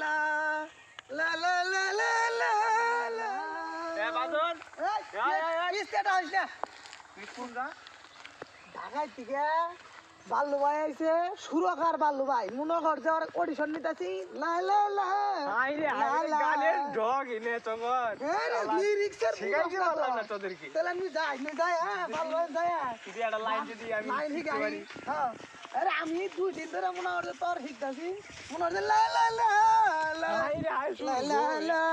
লা লা লা লা লা লা লা এ বাদন এই স্টেটা হইছে তুই কোন গা ঢাকায় থেকে বাল্লু ভাই আইছে সুরকার বাল্লু ভাই মনে করছে ওর অডিশন নিতেছি লা লা লা হাই রে হাই রে গানের ঢগ ইনে তোমার লিরিক্সের শিখাইতে পারলাম না তোদেরকে তাহলে আমি যাই হ্যাঁ বাল্লু ভাই যাই যদি একটা লাইন যদি আমি লাইন শিখতে পারি হ্যাঁ আরে আমি 2 দিন ধরে মনে করছে তোর শিখতাছি মনে করছে লা লা লা লা হাই রে হাই লা লা লা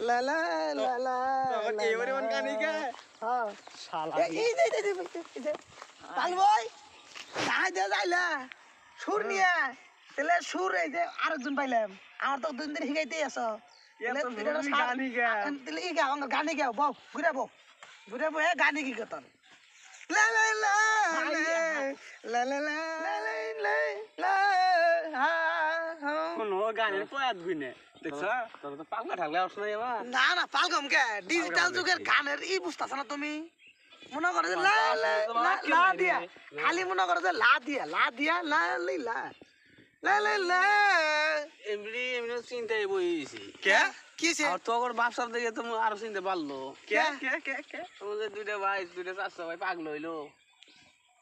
লা লা লা লা তোমার এবারে মন গানি কে হ্যাঁ শালা এই যে পাল ভাই যাই দে যাইলা সুর নিয়ে তাহলে সুর এই যে আরেকজন পাইলাম আমার তো 2 দিন শিখাইতেই আছো গানি কে তাহলে এই গাও গানে গাও বউ ঘুরে বউ এ গানে কি কতন লা লা লা লা লা লা লা লা হা হা কোন গানের পয়াত গুইনে দেখছ তোর তো পাগলা ঠাগলা আসছ না এবার না না পালগম কে ডিজিটাল যুগের গানের ই বুঝতাছ না তুমি মনে করো যে লা লা লা দিয়া খালি মনে করো যে লা দিয়া লা লি লা লা লা লা এমনি চিন্তাই বইছি কে কিছে আর তোর বাপসার দিকে তুমি আরো চিনতে পারলো কে তোমাদের দুইটা ভাই দুইটা চারটা ভাই পাগল হইলো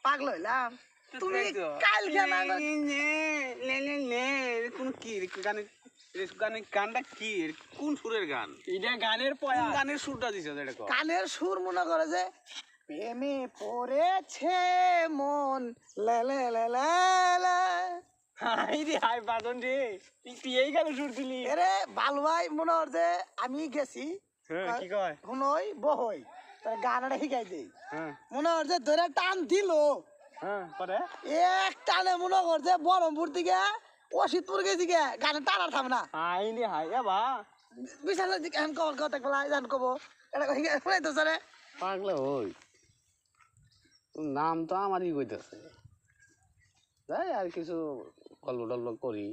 পাগল হইলাম তুমি কাল কেনা কোন কি গানটা কি কোন সুরের গান এটা গানের পয়া গানের সুরটা দিছে এটা কানের সুর মনে করে যে প্রেমে পড়েছে মন লা লা লা লা লা হাই রে হাই বাদন রে তুই এই গানে সুর দিলি এরে বালু ভাই মনে হয় যে আমি গেছি কি কয় শুনই বহই তার গানটা শিখাই দেই হ্যাঁ মনে হয় যে ধরে টান দিল পরে এক টানে মনে কর যে বহরমপুর থেকে অসিতপুর গেছি গে গানে টানার থাম না হাই রে হাই বা বিশালের দিকে এখন কল কথা বলা জান কব এটা শুনাই তো স্যারে পাগলা ওই নাম তো আমারই কইতেছে যাই আর কিছু গল্প টল্প করি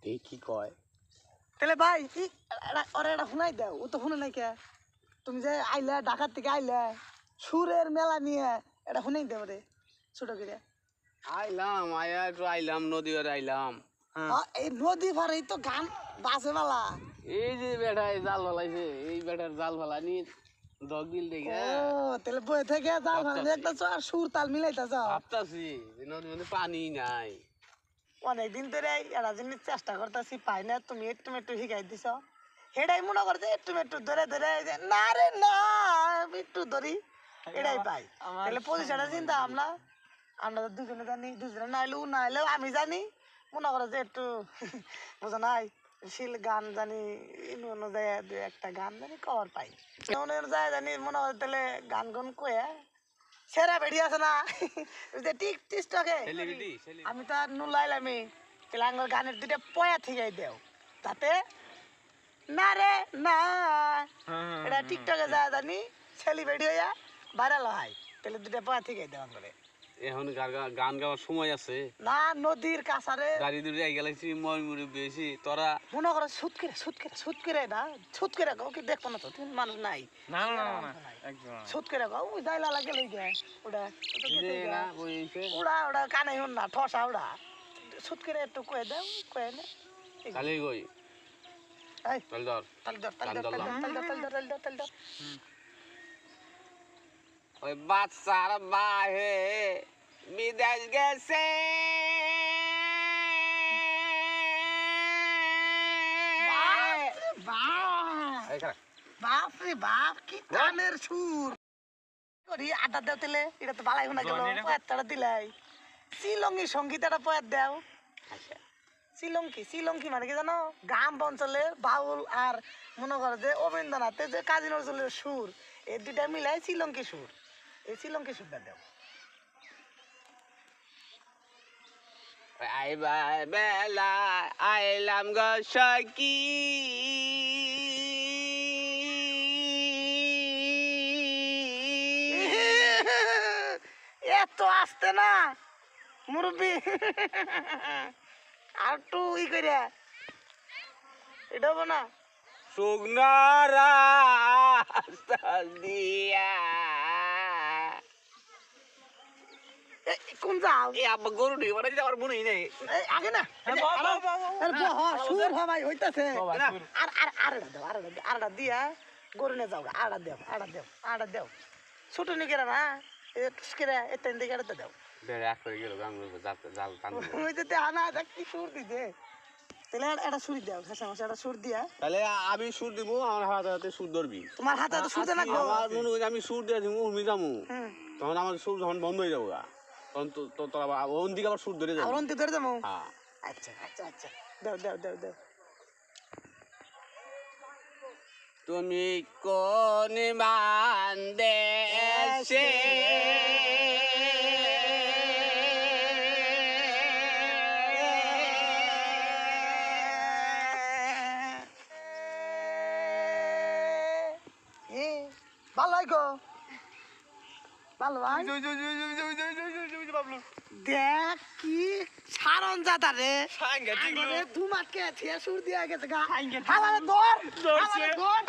দেখি কি কয় তাহলে ভাই ওরা এটা শুনাই দাও ও তো শুনে নাই কে তুমি যে আইলে ঢাকার থেকে আইলে সুরের মেলা নিয়ে এটা শুনাই দেবো রে ছোট করে আইলাম আয়া একটু আইলাম নদী আর আইলাম এই নদী পাড়েই তো গান বাসে মেলা এই যে বেটায় জাল ফেলাইছে এই বেটার জাল ফেলা নি দগ দিল দেখে ও তাহলে বই থেকে যাও একটা আর সুর তাল মিলাইতেছ ভাবতাছি যে নদীর মধ্যে পানি নাই অনেকদিন ধরে এরা জিনিস চেষ্টা করতেছি পাই না তুমি একটু শিখাই দিছ সেটাই মনে করছে একটু ধরে না রে না একটু ধরি এটাই পাই তাহলে পজিশনটা চিন্তা আমরা তো দুজনে জানি দুজনে না এলেও আমি জানি মনে করো যে একটু বোঝা নাই শিল গান জানি অনুযায়ী দু একটা গান জানি কভার পাই অনুযায়ী জানি মনে করো তাহলে গান কয়ে সেরা বেরিয়ে আছে না টিকটকে আমি তো আর নুলাইলামি তাহলে আমার গানের 2টা পয়া ঠিকাই দেও তাতে না রে না এটা টিকটকে যায় জানি সেলিব্রিটি হইয়া ভাইরাল হয় তাহলে 2টা পয়া ঠিকাই দেওয়া করে এখন গান গাওয়ার সময় আছে না নদীর কাছারে গাড়ি দূরে গেলাইছি ময়মুরি বেশি তোরা মনে করো সুত করে না সুত করে গাও কি দেখবো না তো তুমি মানুষ নাই না একদম সুত করে গাও ওই যাইলা লাগে লইগে ওটা ওটা কানে হন না ঠসা ওটা সুত করে একটু কয়ে দাও কয়ে না খালি গই এই চল ধর তাল ধর ওই বাচ্চার বাহে বিদেশ গেছে বাপ রে বাপ কি গানের সুর করি আড্ডা দেও তেলে এটা তো বালাই শোনা গেল পয়াতটা দিলাই শ্রীলঙ্গী সঙ্গীত একটা পয়াত দেও শ্রীলঙ্কি মানে কি জানো গ্রাম অঞ্চলের বাউল আর মনে করো যে অবীন্দ্রনাথে যে কাজী নজরুলের সুর এই 2টা মিলাই শ্রীলঙ্কি সুর এই শ্রীলঙ্কি সুরটা দেও আইবার বেলা আইলাম গো সখী এত আসতে না মুরব্বী আর একটু করে এটা হবো না সুগনারা দিয়া কোন যাও এ আব্বা গরু নিয়ে মানে আমার মনেই নেই এই, আগে না সুর হবাই হইতাছে আরটা দিয়া গরু নিয়ে যাও আড়া দেও ছোট নিকেরা না এতেন দিকে আড়াতে দাও বেড়ে এক করে গেল গাঙ্গুর জাল টান ওই যে আনা দেখ কি সুর দিছে তাহলে এটা সুর দাও হাসা মাসা এটা সুর দিয়া তাহলে আমি সুর দিব আমার হাতে হাতে সুর ধরবি তোমার হাতে তো সুর দেনা গো আমার মনে হয় আমি সুর দিয়ে দিব উর্মি যাবো হুম তখন আমার সুর যখন বন্ধ হয়ে যাবো তখন তো তোর আবার ওন দিকে আবার সুর ধরে যাবে আর অন্তি ধরে দেবো হ্যাঁ আচ্ছা দাও তুমি কোন বান্দেশে ভালো হয় গো ভালো ভাই দেখ কি সারন জাতা রে আঙ্গরে ধুমাকে থিয়া সুর দিয়া গেছে গা হালারে দর ধরছে। হালারে দর